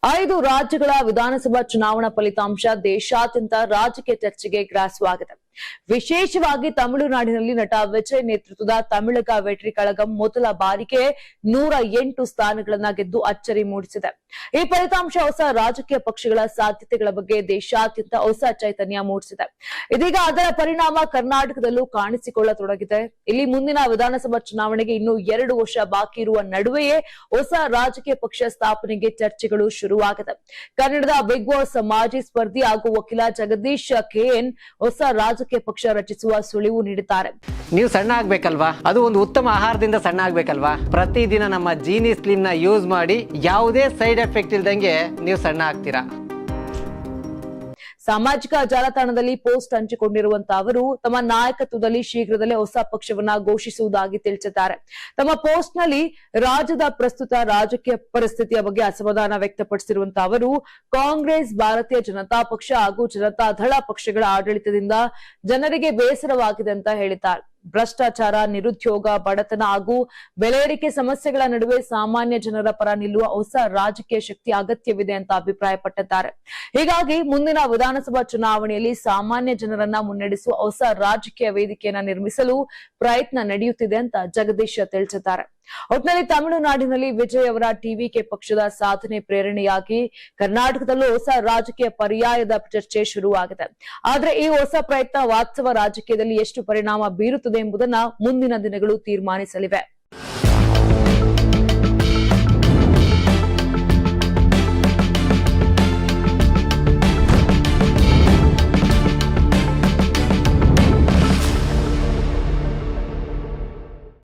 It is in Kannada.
5 ರಾಜ್ಯಗಳ ವಿಧಾನಸಭಾ ಚುನಾವಣಾ ಫಲಿತಾಂಶ ದೇಶಾದ್ಯಂತ ರಾಜಕೀಯ ಚರ್ಚೆಗೆ ಗ್ರಾಸವಾಗಿದೆ. ವಿಶೇಷವಾಗಿ ತಮಿಳುನಾಡಿನಲ್ಲಿ ನಟ ವಿಜಯ್ ನೇತೃತ್ವದ ತಮಿಳಗ ವೆಟ್ರಿ ಕಳಗಂ ಮೊದಲ ಬಾರಿಗೆ 108 ಸ್ಥಾನಗಳನ್ನ ಗೆದ್ದು ಅಚ್ಚರಿ ಮೂಡಿಸಿದೆ. ಈ ಫಲಿತಾಂಶ ಹೊಸ ರಾಜಕೀಯ ಪಕ್ಷಗಳ ಸಾಧ್ಯತೆಗಳ ಬಗ್ಗೆ ದೇಶಾದ್ಯಂತ ಹೊಸ ಚೈತನ್ಯ ಮೂಡಿಸಿದೆ. ಇದೀಗ ಅದರ ಪರಿಣಾಮ ಕರ್ನಾಟಕದಲ್ಲೂ ಕಾಣಿಸಿಕೊಳ್ಳತೊಡಗಿದೆ. ಇಲ್ಲಿ ಮುಂದಿನ ವಿಧಾನಸಭಾ ಚುನಾವಣೆಗೆ ಇನ್ನೂ 2 ವರ್ಷ ಬಾಕಿ ಇರುವ ನಡುವೆಯೇ ಹೊಸ ರಾಜಕೀಯ ಪಕ್ಷ ಸ್ಥಾಪನೆಗೆ ಚರ್ಚೆಗಳು ಶುರುವಾಗಿದೆ. ಕನ್ನಡದ ಬಿಗ್ ಬಾಸ್ ಮಾಜಿ ಸ್ಪರ್ಧಿ ಹಾಗೂ ವಕೀಲ ಜಗದೀಶ್ ಕೆಎನ್ ಹೊಸ ರಾಜಕೀಯ ಪಕ್ಷ ರಚಿಸುವ ಸುಳಿವು ನೀಡಿದ್ದಾರೆ. ನೀವು ಸಣ್ಣ ಆಗ್ಬೇಕಲ್ವಾ? ಅದು ಒಂದು ಉತ್ತಮ ಆಹಾರದಿಂದ ಸಣ್ಣ ಆಗ್ಬೇಕಲ್ವಾ? ಪ್ರತಿದಿನ ನಮ್ಮ ಜೀನಿ ಸ್ಲಿಮ್ ನ ಯೂಸ್ ಮಾಡಿ ಯಾವುದೇ ಸೈಡ್ ಎಫೆಕ್ಟ್ ಇಲ್ದಂಗೆ ನೀವು ಸಣ್ಣ ಆಗ್ತೀರಾ. ಸಾಮಾಜಿಕ ಜಾಲತಾಣದಲ್ಲಿ ಪೋಸ್ಟ್ ಹಂಚಿಕೊಂಡಿರುವಂತಹ ಅವರು ತಮ್ಮ ನಾಯಕತ್ವದಲ್ಲಿ ಶೀಘ್ರದಲ್ಲೇ ಹೊಸ ಪಕ್ಷವನ್ನ ಘೋಷಿಸುವುದಾಗಿ ತಿಳಿಸಿದ್ದಾರೆ. ತಮ್ಮ ಪೋಸ್ಟ್ ನಲ್ಲಿ ರಾಜ್ಯದ ಪ್ರಸ್ತುತ ರಾಜಕೀಯ ಪರಿಸ್ಥಿತಿಯ ಬಗ್ಗೆ ಅಸಮಾಧಾನ ವ್ಯಕ್ತಪಡಿಸಿರುವಂತಹ ಅವರು ಕಾಂಗ್ರೆಸ್, ಭಾರತೀಯ ಜನತಾ ಪಕ್ಷ ಹಾಗೂ ಜನತಾ ದಳ ಪಕ್ಷಗಳ ಆಡಳಿತದಿಂದ ಜನರಿಗೆ ಬೇಸರವಾಗಿದೆ ಅಂತ ಹೇಳಿದ್ದಾರೆ. ಭ್ರಷ್ಟಾಚಾರ, ನಿರುದ್ಯೋಗ, ಬಡತನ ಹಾಗೂ ಬೆಲೆ ಏರಿಕೆ ಸಮಸ್ಯೆಗಳ ನಡುವೆ ಸಾಮಾನ್ಯ ಜನರ ಪರ ನಿಲ್ಲುವ ಹೊಸ ರಾಜಕೀಯ ಶಕ್ತಿ ಅಗತ್ಯವಿದೆ ಅಂತ ಅಭಿಪ್ರಾಯಪಟ್ಟಿದ್ದಾರೆ. ಹೀಗಾಗಿ ಮುಂದಿನ ವಿಧಾನಸಭಾ ಚುನಾವಣೆಯಲ್ಲಿ ಸಾಮಾನ್ಯ ಜನರನ್ನ ಮುನ್ನಡೆಸುವ ಹೊಸ ರಾಜಕೀಯ ವೇದಿಕೆಯನ್ನ ನಿರ್ಮಿಸಲು ಪ್ರಯತ್ನ ನಡೆಯುತ್ತಿದೆ ಅಂತ ಜಗದೀಶ್ ತಿಳಿಸಿದ್ದಾರೆ. ಒಟ್ಟಿನಲ್ಲಿ ತಮಿಳುನಾಡಿನಲ್ಲಿ ವಿಜಯ್ ಅವರ ಟಿವಿಕೆ ಪಕ್ಷದ ಸಾಧನೆ ಪ್ರೇರಣೆಯಾಗಿ ಕರ್ನಾಟಕದಲ್ಲೂ ಹೊಸ ರಾಜಕೀಯ ಪರ್ಯಾಯದ ಚರ್ಚೆ ಶುರುವಾಗಿದೆ. ಆದ್ರೆ ಈ ಹೊಸ ಪ್ರಯತ್ನ ವಾಸ್ತವ ರಾಜಕೀಯದಲ್ಲಿ ಎಷ್ಟು ಪರಿಣಾಮ ಬೀರುತ್ತದೆ ಎಂಬುದನ್ನ ಮುಂದಿನ ದಿನಗಳು ತೀರ್ಮಾನಿಸಲಿವೆ.